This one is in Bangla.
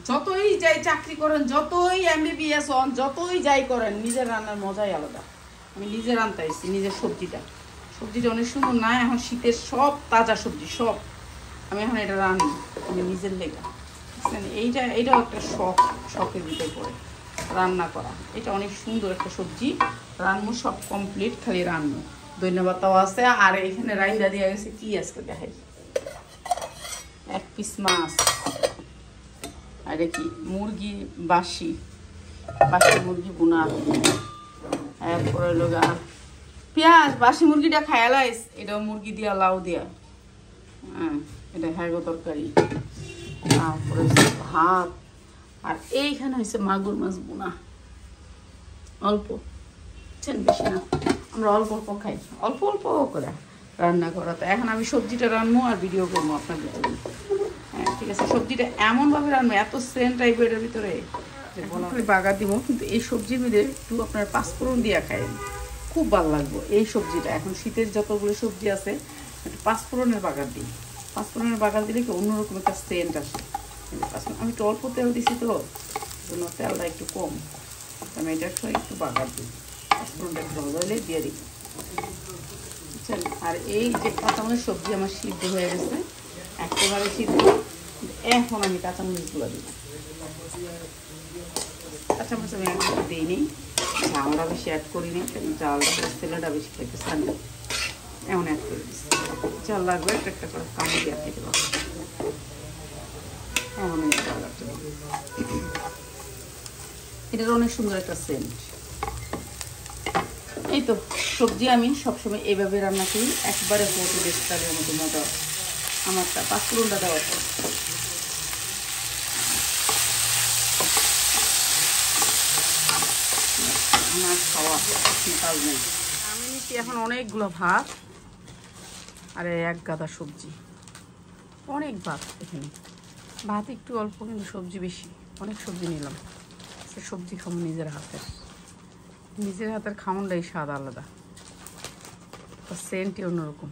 যতই যাই চাকরি করেন, যতই MBBS হন, যতই যাই করেন, নিজের রান্নার মজাই আলাদা। আমি নিজে রান্না আইছি, নিজের সবজিটা অনেক সুন্দর না? এখন শীতের সব তাজা সবজি সব আমি এখন এটা রান্নি আমি নিজের লেগা। এইটাও একটা শখের ভিতরে পড়ে রান্না করা। এটা অনেক সুন্দর একটা সবজি, রান্না সব কমপ্লিট, খালি রান্না। ধন্যবাদটাও আছে। আর এখানে রাইন্দা দিয়ে গেছে কি আজকে দেখাই, 1 পিস মাছ, আর কি মুরগি বাসি মুরগি বোনা, এরপরে লগা পেঁয়াজ। বাসি মুরগিটা খায়ালাইস, এটাও মুরগি দিয়া লাউ দিয়া, হ্যাঁ এটা হ্যাগো তরকারি। তারপরে ভাত, আর এইখানে হয়েছে মাগুর মাছ বোনা, অল্প, বেশি না, আমরা অল্প অল্প খাই, অল্প অল্প করে রান্না করা। তো এখন আমি সবজিটা রান্নবো আর ভিডিও করবো আপনাদের। হ্যাঁ ঠিক আছে, সবজিটা এমনভাবে রান্নবো, এত সেন্ট টাইপের এটার ভিতরে বাগা দিব। কিন্তু এই সবজির মধ্যে একটু আপনার পাঁচফোড়ন দিয়ে খাই, খুব ভালো লাগবে এই সবজিটা। এখন শীতের যতগুলো সবজি আছে একটু পাঁচফোড়নের বাগার দিই, পাঁচফোড়নের বাগার দিলে কি অন্যরকম একটা সেন্ট আসে। আমি একটু অল্প তেল দিছি তো, জন্য তেলটা একটু কম, আমি এটা একটু বাগার দিই, পাঁচফোড়নটা একটু হলে দিয়ে দিই, বুঝছেন। আর এই যে কাঁচামরিচ সবজি আমার সিদ্ধ হয়ে গেছে, একেবারে সিদ্ধ। এখন আমি কাঁচামরিচগুলো দিই, কাঁচামরিচ আমি একটু দিইনি, ঝালটা বেশি অ্যাড করিনি, ঝালটা তেলটা বেশি খেতে চান না, এমন অ্যাড করে দিচ্ছি। ঝাল লাগবে একটা একটা করে কামড় দিয়ে খেতে পারবো, এমন এটার অনেক সুন্দর একটা সেন্ট। এই তো সবজি আমি সবসময় এইভাবে রান্না করি, একবারে হোটেলের স্টাইলের মতো মজা আমারটা। পাঁচফোড়নটা দেওয়ার পর আমার খাওয়া কাজ নেই। আমি নিচ্ছি এখন অনেকগুলো ভাত আর 1 গাদা সবজি, অনেক ভাত। এখানে ভাত একটু অল্প কিন্তু সবজি বেশি, অনেক সবজি নিলাম। সে সবজি খাবো নিজের হাতের খাওয়ানটাই স্বাদ আলাদা, সেন্টই অন্যরকম।